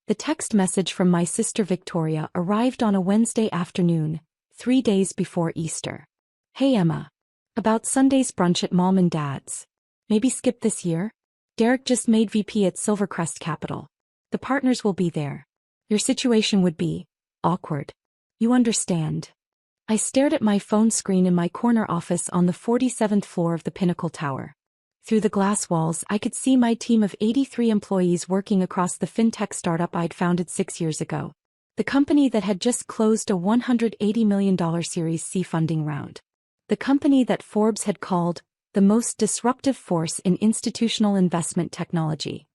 The text message from my sister Victoria arrived on a Wednesday afternoon, 3 days before Easter. Hey Emma. About Sunday's brunch at Mom and Dad's. Maybe skip this year? Derek just made VP at Silvercrest Capital. The partners will be there. Your situation would be awkward. You understand. I stared at my phone screen in my corner office on the 47th floor of the Pinnacle Tower. Through the glass walls, I could see my team of 83 employees working across the fintech startup I'd founded 6 years ago. The company that had just closed a $180 million Series C funding round. The company that Forbes had called the most disruptive force in institutional investment technology.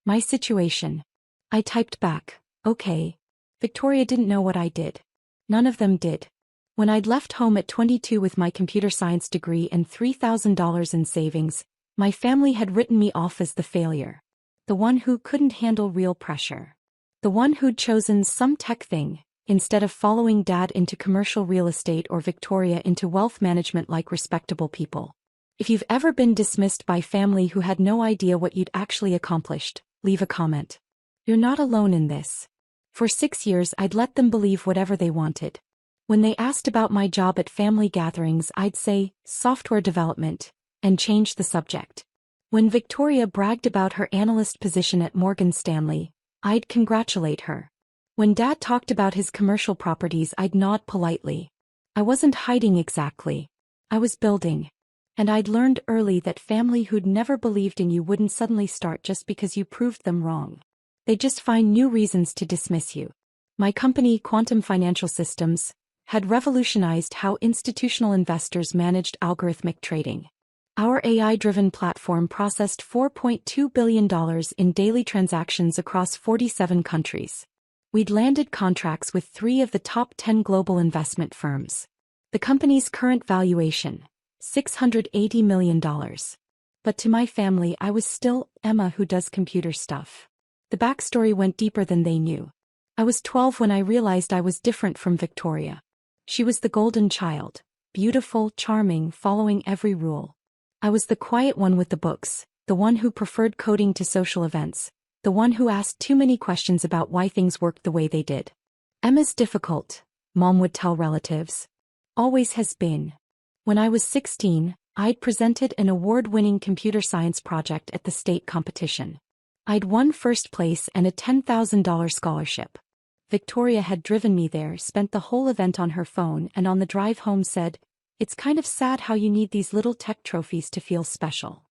My situation. I typed back, okay. Victoria didn't know what I did. None of them did. When I'd left home at 22 with my computer science degree and $3,000 in savings, my family had written me off as the failure. The one who couldn't handle real pressure. The one who'd chosen some tech thing, instead of following Dad into commercial real estate or Victoria into wealth management like respectable people. If you've ever been dismissed by family who had no idea what you'd actually accomplished, leave a comment. You're not alone in this. For 6 years I'd let them believe whatever they wanted. When they asked about my job at family gatherings, I'd say, software development, and change the subject. When Victoria bragged about her analyst position at Morgan Stanley, I'd congratulate her. When Dad talked about his commercial properties, I'd nod politely. I wasn't hiding exactly. I was building. And I'd learned early that family who'd never believed in you wouldn't suddenly start just because you proved them wrong. They'd just find new reasons to dismiss you. My company, Quantum Financial Systems, had revolutionized how institutional investors managed algorithmic trading. Our AI-driven platform processed $4.2 billion in daily transactions across 47 countries. We'd landed contracts with 3 of the top 10 global investment firms. The company's current valuation, $680 million. But to my family, I was still Emma who does computer stuff. The backstory went deeper than they knew. I was 12 when I realized I was different from Victoria. She was the golden child, beautiful, charming, following every rule. I was the quiet one with the books, the one who preferred coding to social events, the one who asked too many questions about why things worked the way they did. Emma's difficult, Mom would tell relatives. Always has been. When I was 16, I'd presented an award-winning computer science project at the state competition. I'd won first place and a $10,000 scholarship. Victoria had driven me there, spent the whole event on her phone, and on the drive home said, "It's kind of sad how you need these little tech trophies to feel special."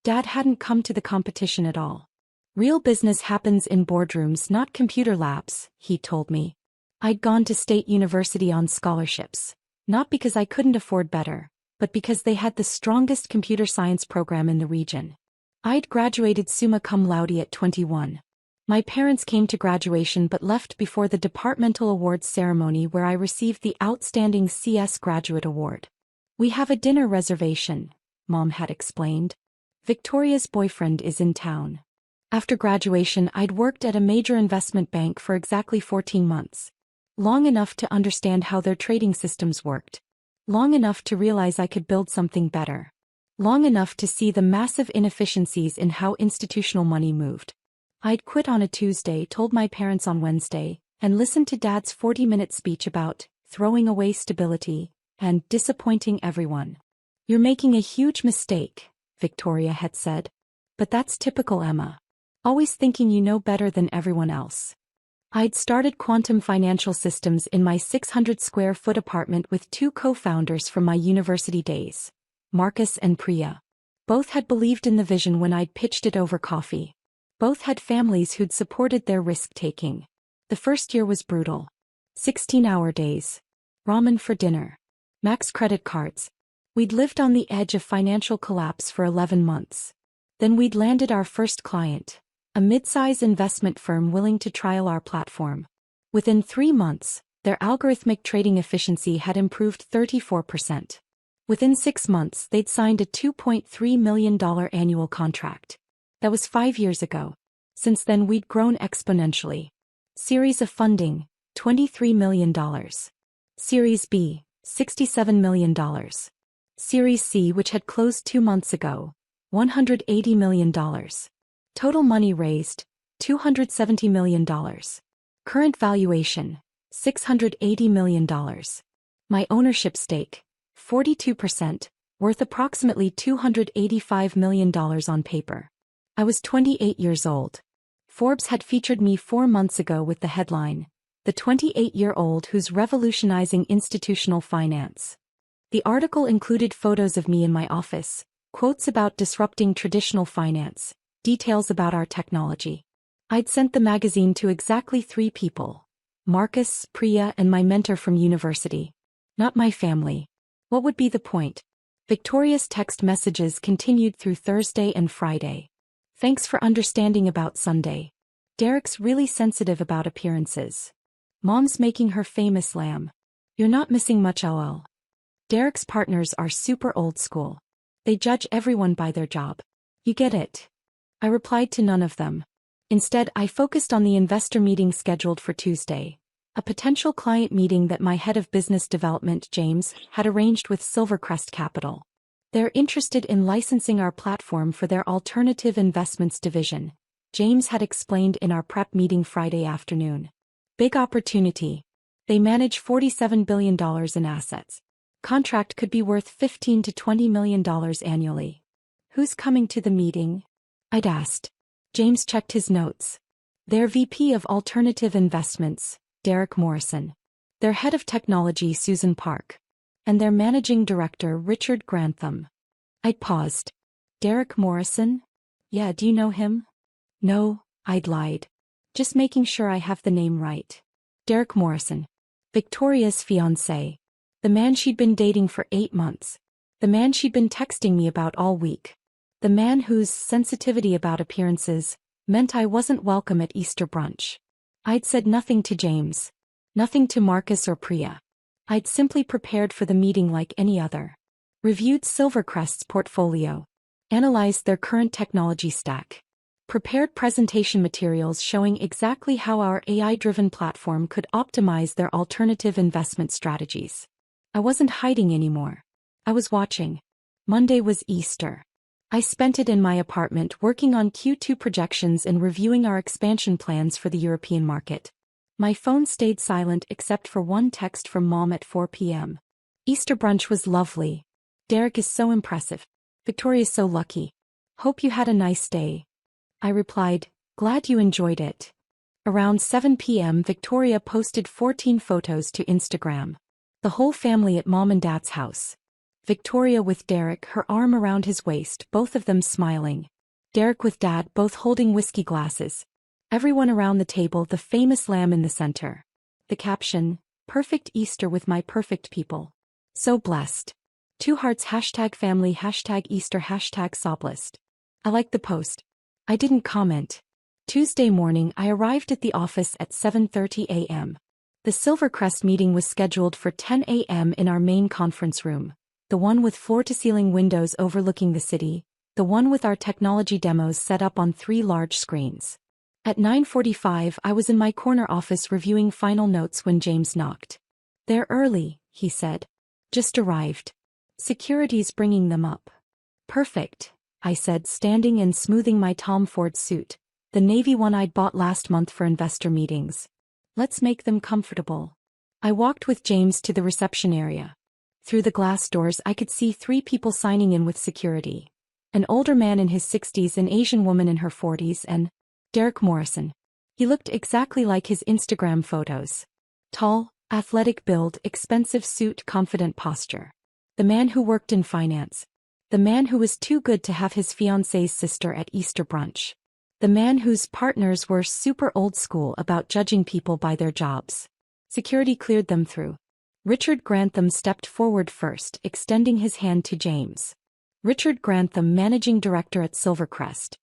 Dad hadn't come to the competition at all. Real business happens in boardrooms, not computer labs, he told me. I'd gone to State University on scholarships, not because I couldn't afford better, but because they had the strongest computer science program in the region. I'd graduated summa cum laude at 21. My parents came to graduation but left before the departmental awards ceremony where I received the Outstanding CS Graduate Award. "We have a dinner reservation," Mom had explained. "Victoria's boyfriend is in town." After graduation, I'd worked at a major investment bank for exactly 14 months. Long enough to understand how their trading systems worked. Long enough to realize I could build something better. Long enough to see the massive inefficiencies in how institutional money moved. I'd quit on a Tuesday, told my parents on Wednesday, and listened to Dad's 40-minute speech about throwing away stability and disappointing everyone. "You're making a huge mistake," Victoria had said. "But that's typical Emma. Always thinking you know better than everyone else." I'd started Quantum Financial Systems in my 600-square-foot apartment with 2 co-founders from my university days, Marcus and Priya. Both had believed in the vision when I'd pitched it over coffee. Both had families who'd supported their risk-taking. The first year was brutal. 16-hour days. Ramen for dinner. Max credit cards. We'd lived on the edge of financial collapse for 11 months. Then we'd landed our first client, a mid-size investment firm willing to trial our platform. Within 3 months, their algorithmic trading efficiency had improved 34%. Within 6 months, they'd signed a $2.3 million annual contract. That was 5 years ago. Since then we'd grown exponentially. Series of funding, $23 million. Series B, $67 million. Series C, which had closed 2 months ago, $180 million. Total money raised, $270 million. Current valuation, $680 million. My ownership stake, 42%, worth approximately $285 million on paper. I was 28 years old. Forbes had featured me 4 months ago with the headline, "The 28-year-old who's revolutionizing institutional finance." The article included photos of me in my office, quotes about disrupting traditional finance, details about our technology. I'd sent the magazine to exactly 3 people: Marcus, Priya, and my mentor from university. Not my family. What would be the point? Victoria's text messages continued through Thursday and Friday. Thanks for understanding about Sunday. Derek's really sensitive about appearances. Mom's making her famous lamb. You're not missing much, lol. Derek's partners are super old school. They judge everyone by their job. You get it. I replied to none of them. Instead, I focused on the investor meeting scheduled for Tuesday, a potential client meeting that my head of business development, James, had arranged with Silvercrest Capital. They're interested in licensing our platform for their alternative investments division, James had explained in our prep meeting Friday afternoon. Big opportunity. They manage $47 billion in assets. Contract could be worth $15 to $20 million annually. Who's coming to the meeting? I'd asked. James checked his notes. Their VP of Alternative Investments, Derek Morrison. Their head of technology, Susan Park. And their managing director, Richard Grantham. I'd paused. Derek Morrison? Yeah, do you know him? No, I'd lied. Just making sure I have the name right. Derek Morrison. Victoria's fiancé. The man she'd been dating for 8 months. The man she'd been texting me about all week. The man whose sensitivity about appearances meant I wasn't welcome at Easter brunch. I'd said nothing to James. Nothing to Marcus or Priya. I'd simply prepared for the meeting like any other. Reviewed Silvercrest's portfolio. Analyzed their current technology stack. Prepared presentation materials showing exactly how our AI-driven platform could optimize their alternative investment strategies. I wasn't hiding anymore. I was watching. Monday was Easter. I spent it in my apartment working on Q2 projections and reviewing our expansion plans for the European market. My phone stayed silent except for one text from Mom at 4 p.m. Easter brunch was lovely. Derek is so impressive. Victoria's so lucky. Hope you had a nice day. I replied, glad you enjoyed it. Around 7 p.m. Victoria posted 14 photos to Instagram. The whole family at Mom and Dad's house. Victoria with Derek, her arm around his waist, both of them smiling. Derek with Dad, both holding whiskey glasses. Everyone around the table, the famous lamb in the center. The caption, "Perfect Easter with my perfect people. So blessed." 2 hearts #family #Easter #soblist. I liked the post. I didn't comment. Tuesday morning I arrived at the office at 7:30 a.m. The Silvercrest meeting was scheduled for 10 a.m. in our main conference room. The one with floor-to-ceiling windows overlooking the city, the one with our technology demos set up on 3 large screens. At 9:45 I was in my corner office reviewing final notes when James knocked. "They're early," he said. "Just arrived. Security's bringing them up." "Perfect," I said, standing and smoothing my Tom Ford suit, the navy one I'd bought last month for investor meetings. "Let's make them comfortable." I walked with James to the reception area. Through the glass doors I could see 3 people signing in with security. An older man in his 60s, an Asian woman in her 40s, and Derek Morrison. He looked exactly like his Instagram photos. Tall, athletic build, expensive suit, confident posture. The man who worked in finance. The man who was too good to have his fiancée's sister at Easter brunch. The man whose partners were super old school about judging people by their jobs. Security cleared them through. Richard Grantham stepped forward first, extending his hand to James. Richard Grantham, managing director at Silvercrest.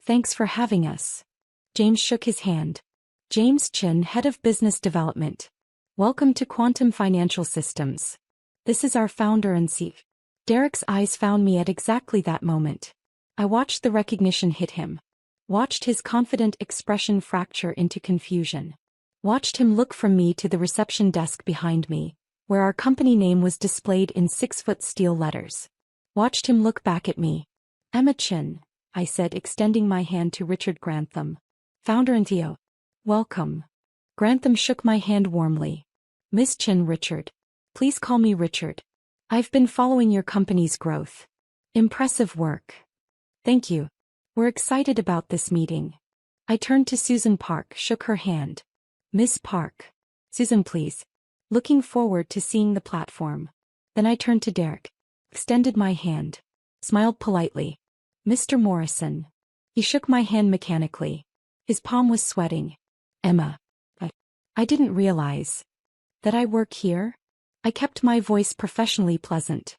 "Thanks for having us." James shook his hand. James Chin, head of business development. "Welcome to Quantum Financial Systems. This is our founder and CEO." Derek's eyes found me at exactly that moment. I watched the recognition hit him. Watched his confident expression fracture into confusion. Watched him look from me to the reception desk behind me, where our company name was displayed in 6-foot steel letters. Watched him look back at me. "Emma Chin," I said, extending my hand to Richard Grantham. Founder and CEO. Welcome. Grantham shook my hand warmly. Miss Chin, Richard. Please call me Richard. I've been following your company's growth. Impressive work. Thank you. We're excited about this meeting. I turned to Susan Park, shook her hand. Miss Park. Susan, please. Looking forward to seeing the platform. Then I turned to Derek. Extended my hand. Smiled politely. Mr. Morrison. He shook my hand mechanically. His palm was sweating. Emma. I didn't realize that I work here. I kept my voice professionally pleasant.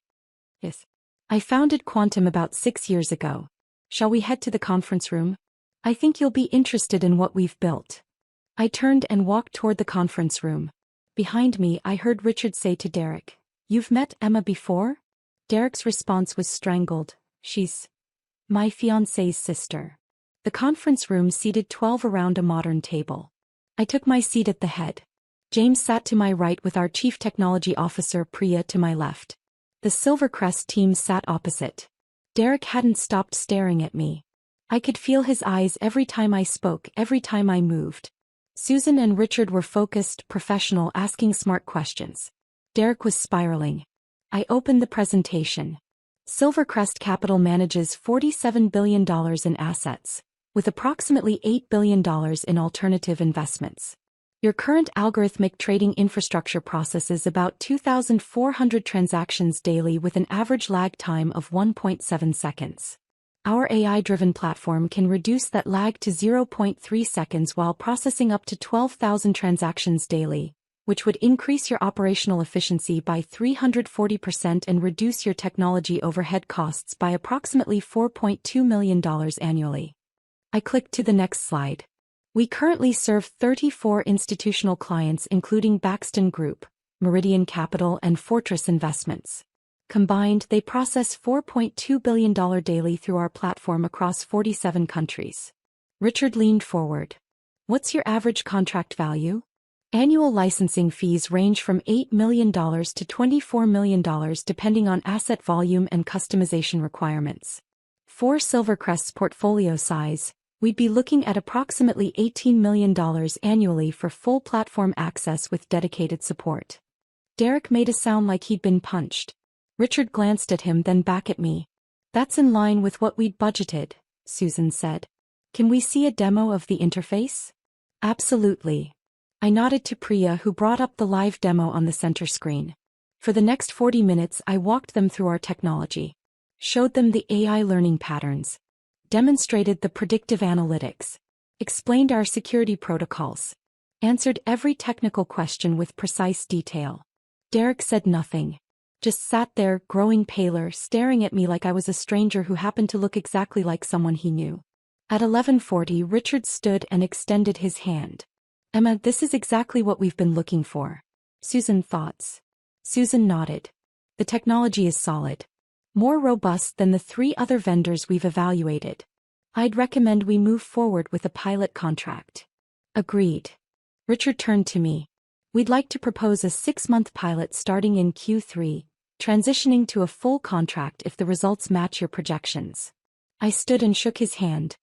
Yes. I founded Quantum about 6 years ago. Shall we head to the conference room? I think you'll be interested in what we've built. I turned and walked toward the conference room. Behind me, I heard Richard say to Derek, "You've met Emma before?" Derek's response was strangled. "She's my fiancé's sister." The conference room seated 12 around a modern table. I took my seat at the head. James sat to my right with our Chief Technology Officer Priya to my left. The Silvercrest team sat opposite. Derek hadn't stopped staring at me. I could feel his eyes every time I spoke, every time I moved. Susan and Richard were focused, professional, asking smart questions. Derek was spiraling. I opened the presentation. Silvercrest Capital manages $47 billion in assets, with approximately $8 billion in alternative investments. Your current algorithmic trading infrastructure processes about 2,400 transactions daily with an average lag time of 1.7 seconds. Our AI-driven platform can reduce that lag to 0.3 seconds while processing up to 12,000 transactions daily, which would increase your operational efficiency by 340% and reduce your technology overhead costs by approximately $4.2 million annually. I clicked to the next slide. We currently serve 34 institutional clients including Baxton Group, Meridian Capital and Fortress Investments. Combined, they process $4.2 billion daily through our platform across 47 countries. Richard leaned forward. What's your average contract value? Annual licensing fees range from $8 million to $24 million depending on asset volume and customization requirements. For Silvercrest's portfolio size, we'd be looking at approximately $18 million annually for full platform access with dedicated support. Derek made a sound like he'd been punched. Richard glanced at him, then back at me. That's in line with what we'd budgeted, Susan said. Can we see a demo of the interface? Absolutely. I nodded to Priya, who brought up the live demo on the center screen. For the next 40 minutes, I walked them through our technology, showed them the AI learning patterns, demonstrated the predictive analytics, explained our security protocols, answered every technical question with precise detail. Derek said nothing, just sat there, growing paler, staring at me like I was a stranger who happened to look exactly like someone he knew. At 11:40, Richard stood and extended his hand. Emma, this is exactly what we've been looking for. Susan, thoughts? Susan nodded. The technology is solid. More robust than the 3 other vendors we've evaluated. I'd recommend we move forward with a pilot contract. Agreed. Richard turned to me. We'd like to propose a 6-month pilot starting in Q3, transitioning to a full contract if the results match your projections. I stood and shook his hand.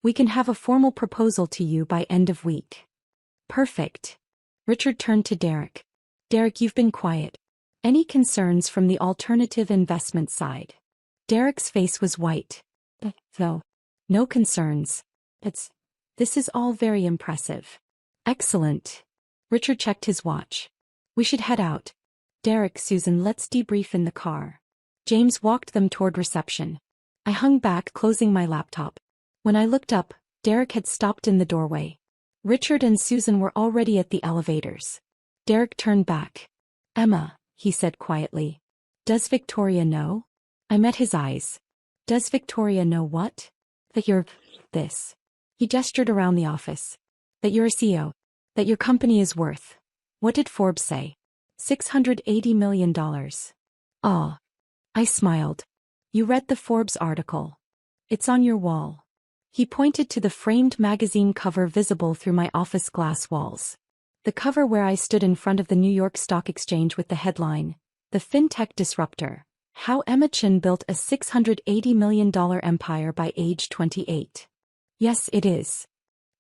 We can have a formal proposal to you by end of week. Perfect. Richard turned to Derek. Derek, you've been quiet. Any concerns from the alternative investment side? Derek's face was white. No. No concerns. This is all very impressive. Excellent. Richard checked his watch. We should head out. Derek, Susan, let's debrief in the car. James walked them toward reception. I hung back, closing my laptop. When I looked up, Derek had stopped in the doorway. Richard and Susan were already at the elevators. Derek turned back. Emma, he said quietly. Does Victoria know? I met his eyes. Does Victoria know what? That you're this. He gestured around the office. That you're a CEO. That your company is worth. What did Forbes say? $680 million. Ah. I smiled. You read the Forbes article. It's on your wall. He pointed to the framed magazine cover visible through my office glass walls. The cover where I stood in front of the New York Stock Exchange with the headline, "The FinTech Disruptor, How Emma Chin Built a $680 Million Empire by Age 28. Yes, it is.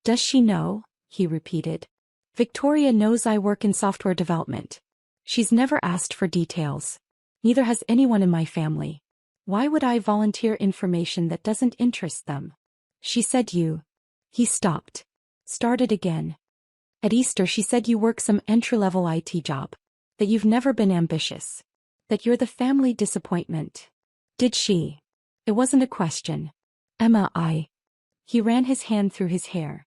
Does she know? He repeated. Victoria knows I work in software development. She's never asked for details. Neither has anyone in my family. Why would I volunteer information that doesn't interest them? She said you. He stopped. Started again. At Easter she said you work some entry-level IT job. That you've never been ambitious. That you're the family disappointment. Did she? It wasn't a question. Emma, He ran his hand through his hair.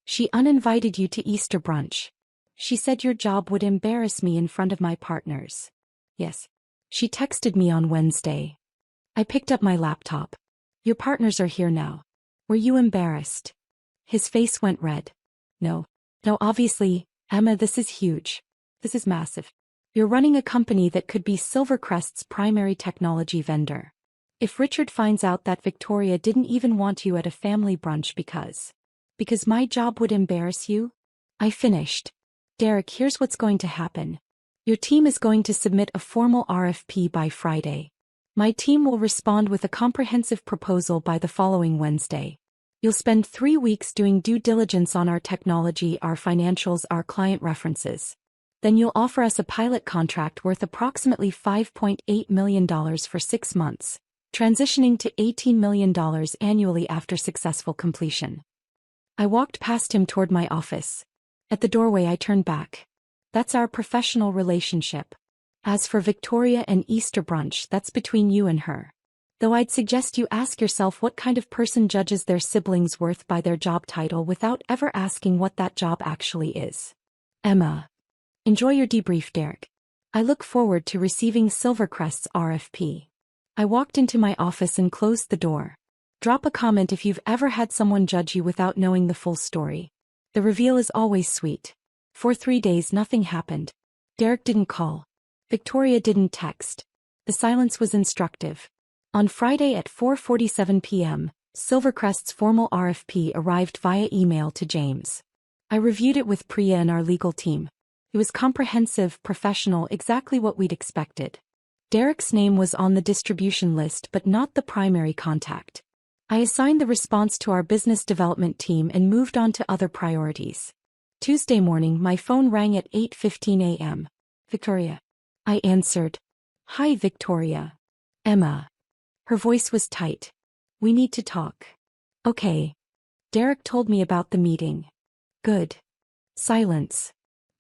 She uninvited you to Easter brunch. She said your job would embarrass me in front of my partners. Yes. She texted me on Wednesday. I picked up my laptop. Your partners are here now. Were you embarrassed? His face went red. No. No, obviously, Emma, this is huge. This is massive. You're running a company that could be Silvercrest's primary technology vendor. If Richard finds out that Victoria didn't even want you at a family brunch because my job would embarrass you? I finished. Derek, here's what's going to happen. Your team is going to submit a formal RFP by Friday. My team will respond with a comprehensive proposal by the following Wednesday. You'll spend 3 weeks doing due diligence on our technology, our financials, our client references. Then you'll offer us a pilot contract worth approximately $5.8 million for 6 months, transitioning to $18 million annually after successful completion. I walked past him toward my office. At the doorway I turned back. That's our professional relationship. As for Victoria and Easter brunch, that's between you and her. Though I'd suggest you ask yourself what kind of person judges their siblings' worth by their job title without ever asking what that job actually is. Emma. Enjoy your debrief, Derek. I look forward to receiving Silvercrest's RFP. I walked into my office and closed the door. Drop a comment if you've ever had someone judge you without knowing the full story. The reveal is always sweet. For 3 days nothing happened. Derek didn't call. Victoria didn't text. The silence was instructive. On Friday at 4:47 p.m., Silvercrest's formal RFP arrived via email to James. I reviewed it with Priya and our legal team. It was comprehensive, professional, exactly what we'd expected. Derek's name was on the distribution list but not the primary contact. I assigned the response to our business development team and moved on to other priorities. Tuesday morning my phone rang at 8:15 a.m. Victoria. I answered. Hi, Victoria. Emma. Her voice was tight. We need to talk. Okay. Derek told me about the meeting. Good. Silence.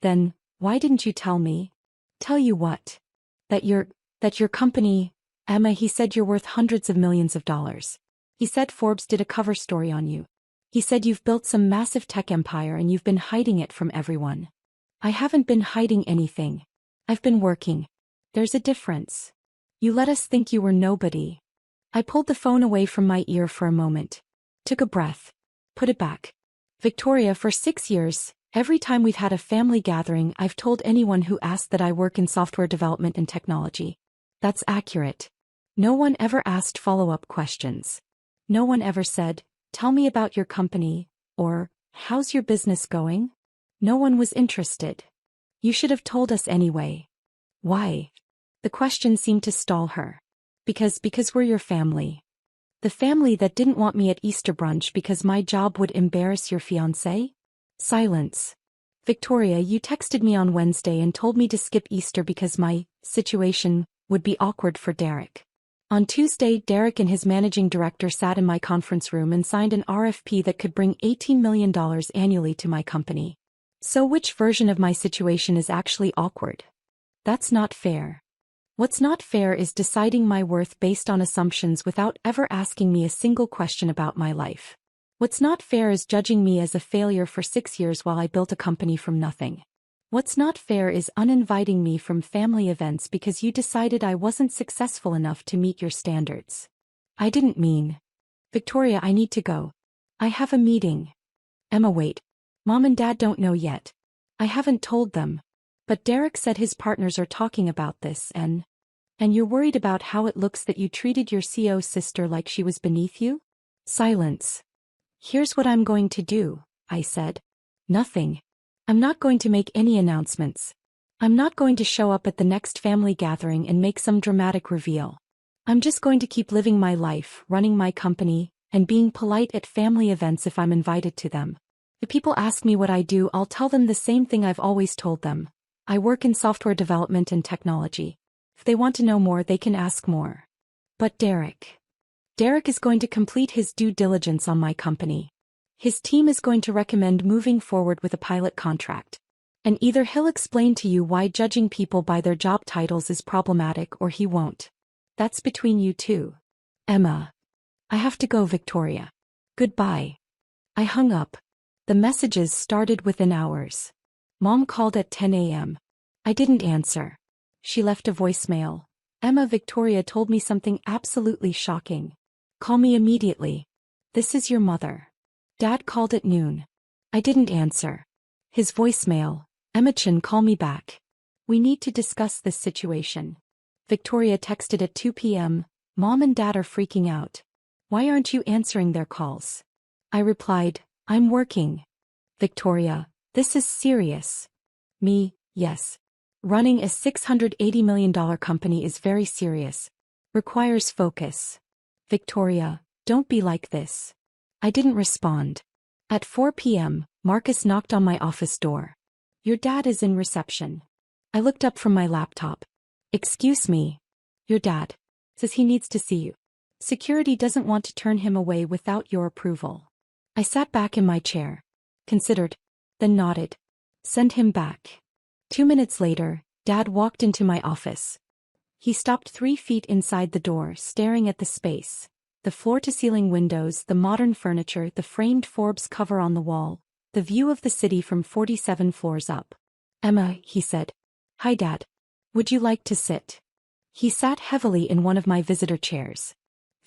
Then, why didn't you tell me? Tell you what? That your company, Emma, he said you're worth hundreds of millions of dollars. He said Forbes did a cover story on you. He said you've built some massive tech empire and you've been hiding it from everyone. I haven't been hiding anything. I've been working. There's a difference. You let us think you were nobody. I pulled the phone away from my ear for a moment. Took a breath. Put it back. Victoria, for 6 years, every time we've had a family gathering, I've told anyone who asked that I work in software development and technology. That's accurate. No one ever asked follow-up questions. No one ever said, tell me about your company, or, how's your business going? No one was interested. You should have told us anyway. Why? The question seemed to stall her. Because we're your family. The family that didn't want me at Easter brunch because my job would embarrass your fiancé? Silence. Victoria, you texted me on Wednesday and told me to skip Easter because my situation would be awkward for Derek. On Tuesday, Derek and his managing director sat in my conference room and signed an RFP that could bring $18 million annually to my company. So which version of my situation is actually awkward? That's not fair. What's not fair is deciding my worth based on assumptions without ever asking me a single question about my life. What's not fair is judging me as a failure for 6 years while I built a company from nothing. What's not fair is uninviting me from family events because you decided I wasn't successful enough to meet your standards. I didn't mean. Victoria, I need to go. I have a meeting. Emma, wait. Mom and Dad don't know yet. I haven't told them. But Derek said his partners are talking about this and you're worried about how it looks that you treated your CO's sister like she was beneath you? Silence. Here's what I'm going to do, I said. Nothing. I'm not going to make any announcements. I'm not going to show up at the next family gathering and make some dramatic reveal. I'm just going to keep living my life, running my company, and being polite at family events if I'm invited to them. If people ask me what I do, I'll tell them the same thing I've always told them. I work in software development and technology. If they want to know more, they can ask more. But Derek is going to complete his due diligence on my company. His team is going to recommend moving forward with a pilot contract. And either he'll explain to you why judging people by their job titles is problematic or he won't. That's between you two. Emma. I have to go, Victoria. Goodbye. I hung up. The messages started within hours. Mom called at 10 a.m. I didn't answer. She left a voicemail. Emma, Victoria told me something absolutely shocking. Call me immediately. This is your mother. Dad called at noon. I didn't answer. His voicemail. Emma-chan, call me back. We need to discuss this situation. Victoria texted at 2 p.m. Mom and Dad are freaking out. Why aren't you answering their calls? I replied, I'm working. Victoria, this is serious. Me, yes. Running a $680 million company is very serious. Requires focus. Victoria, don't be like this. I didn't respond. At 4 p.m., Marcus knocked on my office door. Your dad is in reception. I looked up from my laptop. Excuse me. Your dad says he needs to see you. Security doesn't want to turn him away without your approval. I sat back in my chair. Considered. Then nodded. Send him back. 2 minutes later, Dad walked into my office. He stopped 3 feet inside the door, staring at the space. The floor-to-ceiling windows, the modern furniture, the framed Forbes cover on the wall, the view of the city from 47 floors up. Emma, he said. Hi, Dad. Would you like to sit? He sat heavily in one of my visitor chairs.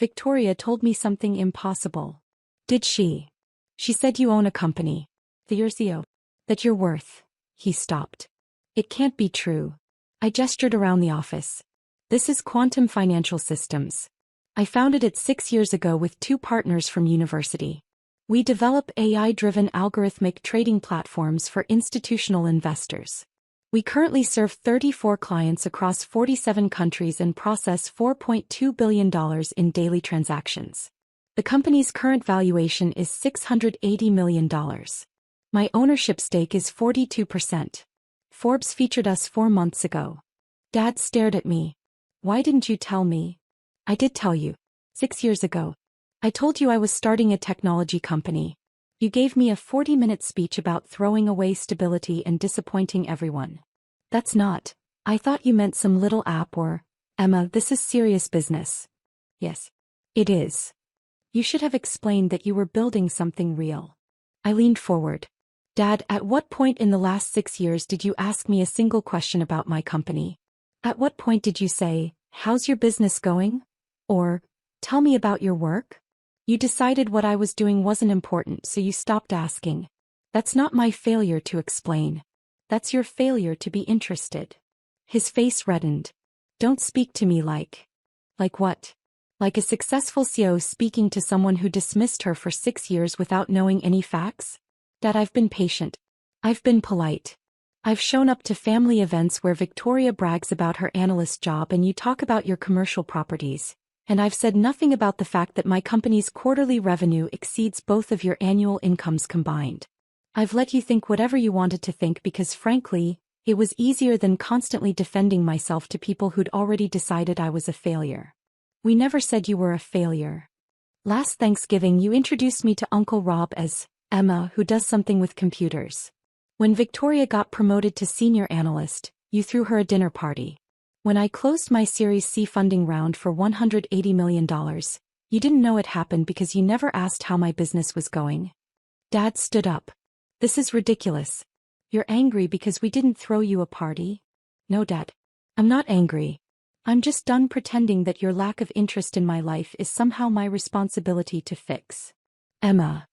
Victoria told me something impossible. Did she? She said you own a company. The CEO. That you're worth. He stopped. It can't be true. I gestured around the office. This is Quantum Financial Systems. I founded it 6 years ago with 2 partners from university. We develop AI-driven algorithmic trading platforms for institutional investors. We currently serve 34 clients across 47 countries and process $4.2 billion in daily transactions. The company's current valuation is $680 million. My ownership stake is 42%. Forbes featured us 4 months ago. Dad stared at me. Why didn't you tell me? I did tell you. 6 years ago. I told you I was starting a technology company. You gave me a 40-minute speech about throwing away stability and disappointing everyone. That's not. I thought you meant some little app or, Emma, this is serious business. Yes. It is. You should have explained that you were building something real. I leaned forward. Dad, at what point in the last 6 years did you ask me a single question about my company? At what point did you say, how's your business going? Or, tell me about your work? You decided what I was doing wasn't important, so you stopped asking. That's not my failure to explain. That's your failure to be interested. His face reddened. Don't speak to me like. Like what? Like a successful CEO speaking to someone who dismissed her for 6 years without knowing any facts? Dad, I've been patient. I've been polite. I've shown up to family events where Victoria brags about her analyst job and you talk about your commercial properties. And I've said nothing about the fact that my company's quarterly revenue exceeds both of your annual incomes combined. I've let you think whatever you wanted to think because frankly, it was easier than constantly defending myself to people who'd already decided I was a failure. We never said you were a failure. Last Thanksgiving you introduced me to Uncle Rob as Emma, who does something with computers. When Victoria got promoted to senior analyst, you threw her a dinner party. When I closed my Series C funding round for $180 million, you didn't know it happened because you never asked how my business was going. Dad stood up. This is ridiculous. You're angry because we didn't throw you a party? No, Dad. I'm not angry. I'm just done pretending that your lack of interest in my life is somehow my responsibility to fix. Emma.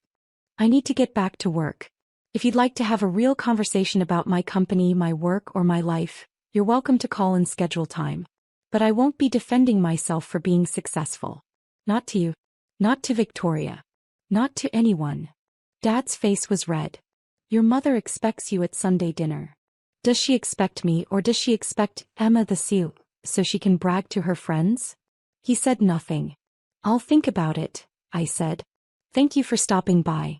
I need to get back to work. If you'd like to have a real conversation about my company, my work, or my life, you're welcome to call and schedule time. But I won't be defending myself for being successful. Not to you. Not to Victoria. Not to anyone. Dad's face was red. Your mother expects you at Sunday dinner. Does she expect me or does she expect Emma the CEO so she can brag to her friends? He said nothing. I'll think about it, I said. Thank you for stopping by.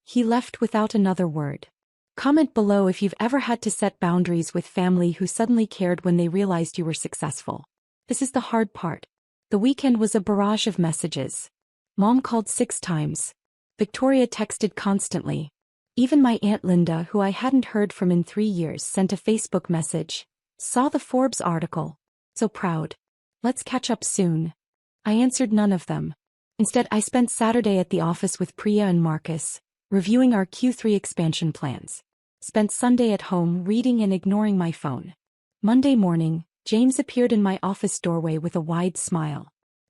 He left without another word. Comment below if you've ever had to set boundaries with family who suddenly cared when they realized you were successful. This is the hard part. The weekend was a barrage of messages. Mom called 6 times. Victoria texted constantly. Even my Aunt Linda, who I hadn't heard from in 3 years, sent a Facebook message. Saw the Forbes article. So proud. Let's catch up soon. I answered none of them. Instead, I spent Saturday at the office with Priya and Marcus, reviewing our Q3 expansion plans. Spent Sunday at home reading and ignoring my phone. Monday morning, James appeared in my office doorway with a wide smile.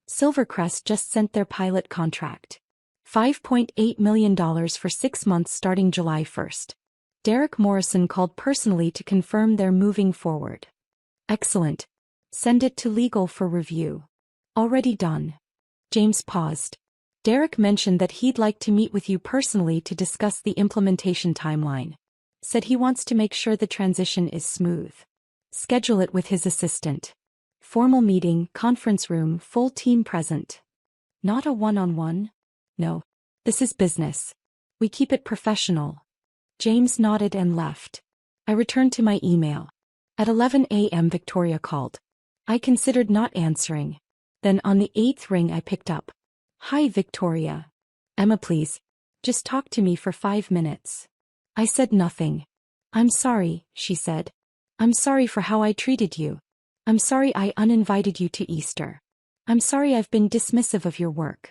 Silvercrest just sent their pilot contract. $5.8 million for 6 months starting July 1st. Derek Morrison called personally to confirm they're moving forward. Excellent. Send it to legal for review. Already done. James paused. Derek mentioned that he'd like to meet with you personally to discuss the implementation timeline. Said he wants to make sure the transition is smooth. Schedule it with his assistant. Formal meeting, conference room, full team present. Not a one-on-one? No. This is business. We keep it professional. James nodded and left. I returned to my email. At 11 a.m. Victoria called. I considered not answering. Then on the 8th ring I picked up. Hi Victoria. Emma please. Just talk to me for 5 minutes. I said nothing. I'm sorry, she said. I'm sorry for how I treated you. I'm sorry I uninvited you to Easter. I'm sorry I've been dismissive of your work.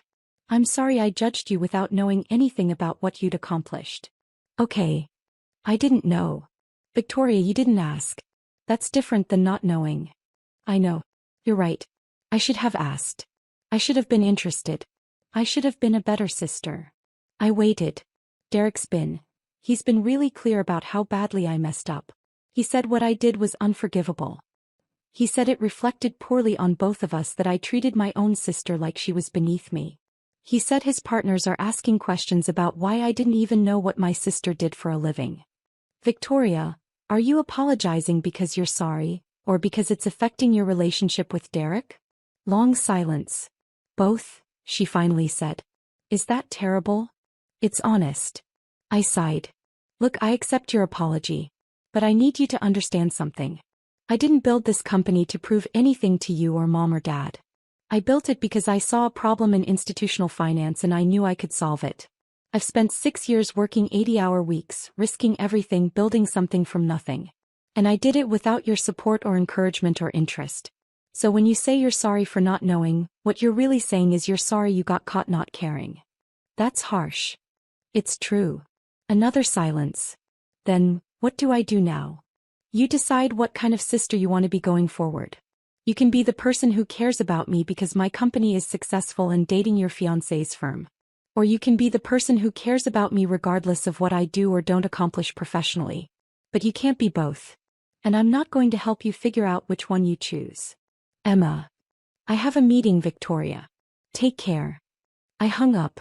I'm sorry I judged you without knowing anything about what you'd accomplished. Okay. I didn't know. Victoria, you didn't ask. That's different than not knowing. I know. You're right. I should have asked. I should have been interested. I should have been a better sister. I waited. He's been really clear about how badly I messed up. He said what I did was unforgivable. He said it reflected poorly on both of us that I treated my own sister like she was beneath me. He said his partners are asking questions about why I didn't even know what my sister did for a living. Victoria, are you apologizing because you're sorry, or because it's affecting your relationship with Derek? Long silence. Both, she finally said. Is that terrible? It's honest. I sighed. Look, I accept your apology. But I need you to understand something. I didn't build this company to prove anything to you or mom or dad. I built it because I saw a problem in institutional finance and I knew I could solve it. I've spent 6 years working 80-hour weeks, risking everything, building something from nothing. And I did it without your support or encouragement or interest. So when you say you're sorry for not knowing, what you're really saying is you're sorry you got caught not caring. That's harsh. It's true. Another silence. Then, what do I do now? You decide what kind of sister you want to be going forward. You can be the person who cares about me because my company is successful and dating your fiancé's firm. Or you can be the person who cares about me regardless of what I do or don't accomplish professionally. But you can't be both. And I'm not going to help you figure out which one you choose. Emma. I have a meeting, Victoria. Take care. I hung up.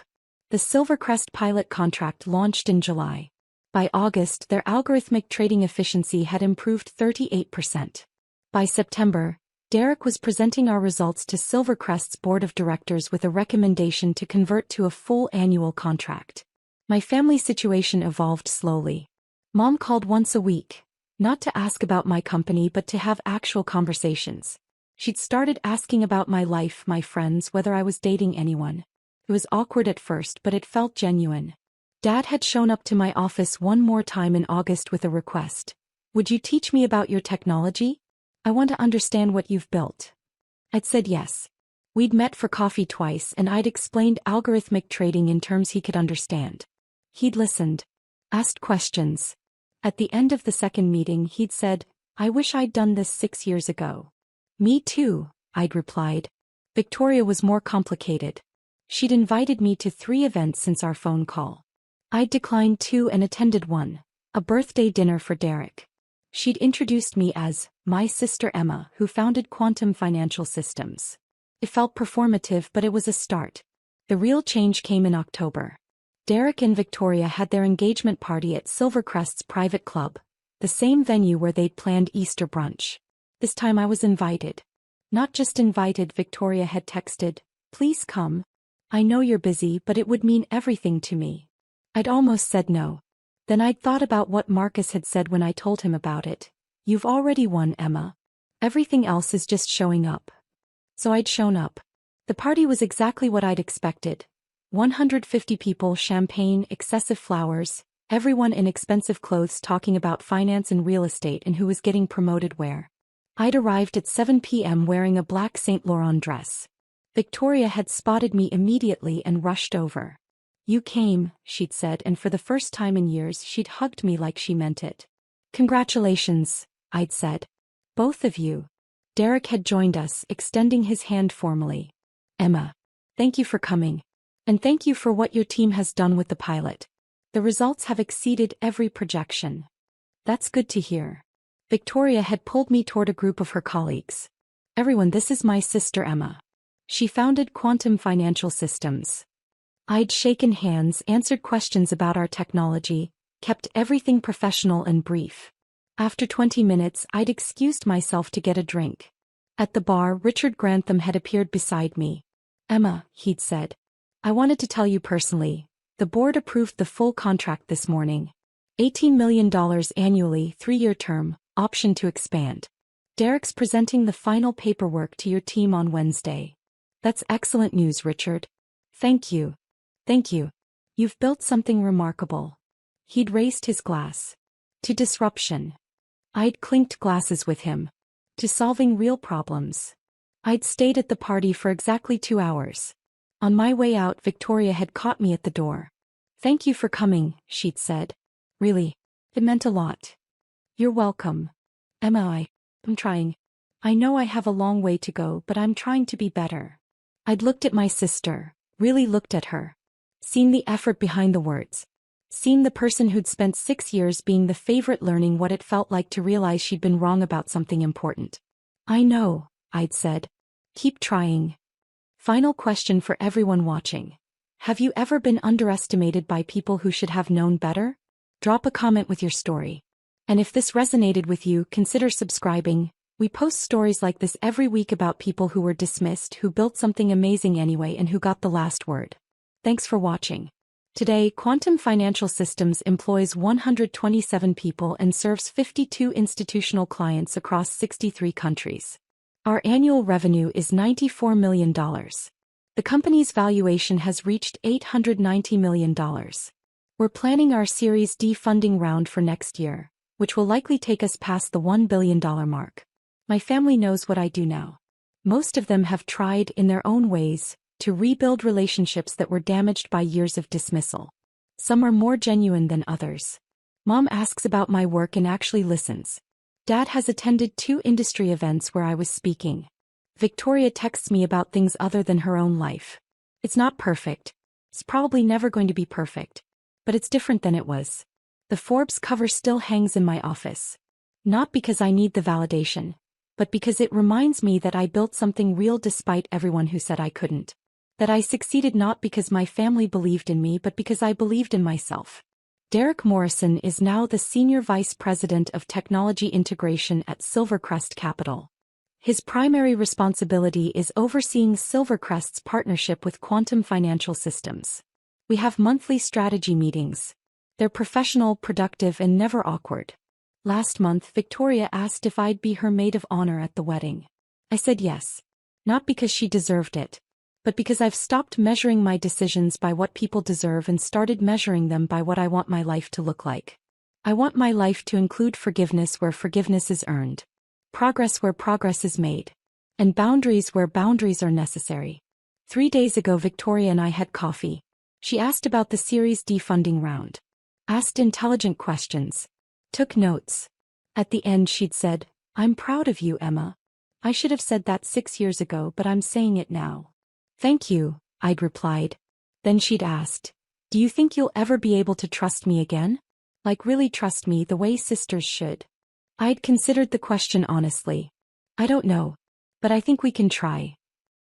The Silvercrest pilot contract launched in July. By August, their algorithmic trading efficiency had improved 38%. By September, Derek was presenting our results to Silvercrest's board of directors with a recommendation to convert to a full annual contract. My family situation evolved slowly. Mom called once a week, not to ask about my company but to have actual conversations. She'd started asking about my life, my friends, whether I was dating anyone. It was awkward at first, but it felt genuine. Dad had shown up to my office one more time in August with a request. Would you teach me about your technology? I want to understand what you've built. I'd said yes. We'd met for coffee twice and I'd explained algorithmic trading in terms he could understand. He'd listened. Asked questions. At the end of the second meeting he'd said, I wish I'd done this 6 years ago. Me too, I'd replied. Victoria was more complicated. She'd invited me to 3 events since our phone call. I'd declined 2 and attended one, a birthday dinner for Derek. She'd introduced me as my sister Emma, who founded Quantum Financial Systems. It felt performative, but it was a start. The real change came in October. Derek and Victoria had their engagement party at Silvercrest's private club, the same venue where they'd planned Easter brunch. This time I was invited. Not just invited, Victoria had texted, please come. I know you're busy, but it would mean everything to me. I'd almost said no. Then I'd thought about what Marcus had said when I told him about it. You've already won, Emma. Everything else is just showing up. So I'd shown up. The party was exactly what I'd expected. 150 people, champagne, excessive flowers, everyone in expensive clothes talking about finance and real estate and who was getting promoted where. I'd arrived at 7 p.m. wearing a black Saint Laurent dress. Victoria had spotted me immediately and rushed over. You came, she'd said, and for the first time in years she'd hugged me like she meant it. Congratulations, I'd said. Both of you. Derek had joined us, extending his hand formally. Emma. Thank you for coming. And thank you for what your team has done with the pilot. The results have exceeded every projection. That's good to hear. Victoria had pulled me toward a group of her colleagues. Everyone, this is my sister Emma. She founded Quantum Financial Systems. I'd shaken hands, answered questions about our technology, kept everything professional and brief. After 20 minutes, I'd excused myself to get a drink. At the bar, Richard Grantham had appeared beside me. Emma, he'd said. I wanted to tell you personally. The board approved the full contract this morning. $18 million annually, 3-year term, option to expand. Derek's presenting the final paperwork to your team on Wednesday. That's excellent news, Richard. Thank you. Thank you. You've built something remarkable. He'd raised his glass. To disruption. I'd clinked glasses with him. To solving real problems. I'd stayed at the party for exactly 2 hours. On my way out, Victoria had caught me at the door. Thank you for coming, she'd said. Really. It meant a lot. You're welcome. Emma, I'm trying. I know I have a long way to go, but I'm trying to be better. I'd looked at my sister, really looked at her. Seen the effort behind the words. Seen the person who'd spent 6 years being the favorite, learning what it felt like to realize she'd been wrong about something important. I know, I'd said. Keep trying. Final question for everyone watching. Have you ever been underestimated by people who should have known better? Drop a comment with your story. And if this resonated with you, consider subscribing. We post stories like this every week about people who were dismissed, who built something amazing anyway, and who got the last word. Thanks for watching. Today, Quantum Financial Systems employs 127 people and serves 52 institutional clients across 63 countries. Our annual revenue is $94 million. The company's valuation has reached $890 million. We're planning our Series D funding round for next year, which will likely take us past the $1 billion mark. My family knows what I do now. Most of them have tried, in their own ways, to rebuild relationships that were damaged by years of dismissal. Some are more genuine than others. Mom asks about my work and actually listens. Dad has attended 2 industry events where I was speaking. Victoria texts me about things other than her own life. It's not perfect. It's probably never going to be perfect. But it's different than it was. The Forbes cover still hangs in my office. Not because I need the validation, but because it reminds me that I built something real despite everyone who said I couldn't. That I succeeded not because my family believed in me, but because I believed in myself. Derek Morrison is now the Senior Vice President of Technology Integration at Silvercrest Capital. His primary responsibility is overseeing Silvercrest's partnership with Quantum Financial Systems. We have monthly strategy meetings. They're professional, productive, and never awkward. Last month, Victoria asked if I'd be her maid of honor at the wedding. I said yes. Not because she deserved it, but because I've stopped measuring my decisions by what people deserve and started measuring them by what I want my life to look like. I want my life to include forgiveness where forgiveness is earned, progress where progress is made, and boundaries where boundaries are necessary. 3 days ago, Victoria and I had coffee. She asked about the Series D funding round. Asked intelligent questions. Took notes. At the end, she'd said, "I'm proud of you, Emma. I should have said that 6 years ago, but I'm saying it now." Thank you, I'd replied. Then she'd asked, "Do you think you'll ever be able to trust me again? Like really trust me the way sisters should?" I'd considered the question honestly. I don't know. But I think we can try.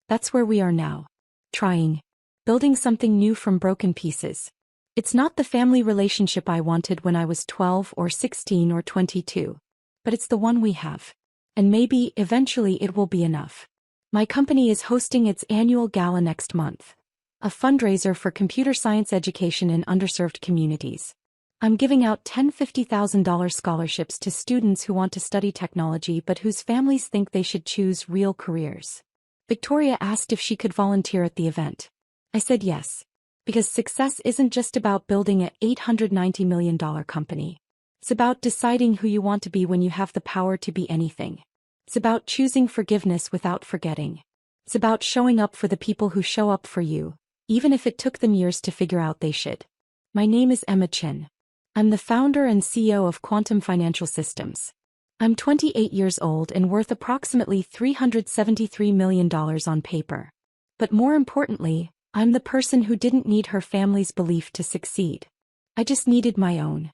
That's where we are now. Trying. Building something new from broken pieces. It's not the family relationship I wanted when I was 12 or 16 or 22. But it's the one we have. And maybe, eventually, it will be enough. My company is hosting its annual gala next month. a fundraiser for computer science education in underserved communities. I'm giving out $10 $50,000 scholarships to students who want to study technology but whose families think they should choose real careers. Victoria asked if she could volunteer at the event. I said yes. Because success isn't just about building an $890 million company. It's about deciding who you want to be when you have the power to be anything. It's about choosing forgiveness without forgetting. It's about showing up for the people who show up for you, even if it took them years to figure out they should. My name is Emma Chin. I'm the founder and CEO of Quantum Financial Systems. I'm 28 years old and worth approximately $373 million on paper. But more importantly, I'm the person who didn't need her family's belief to succeed. I just needed my own.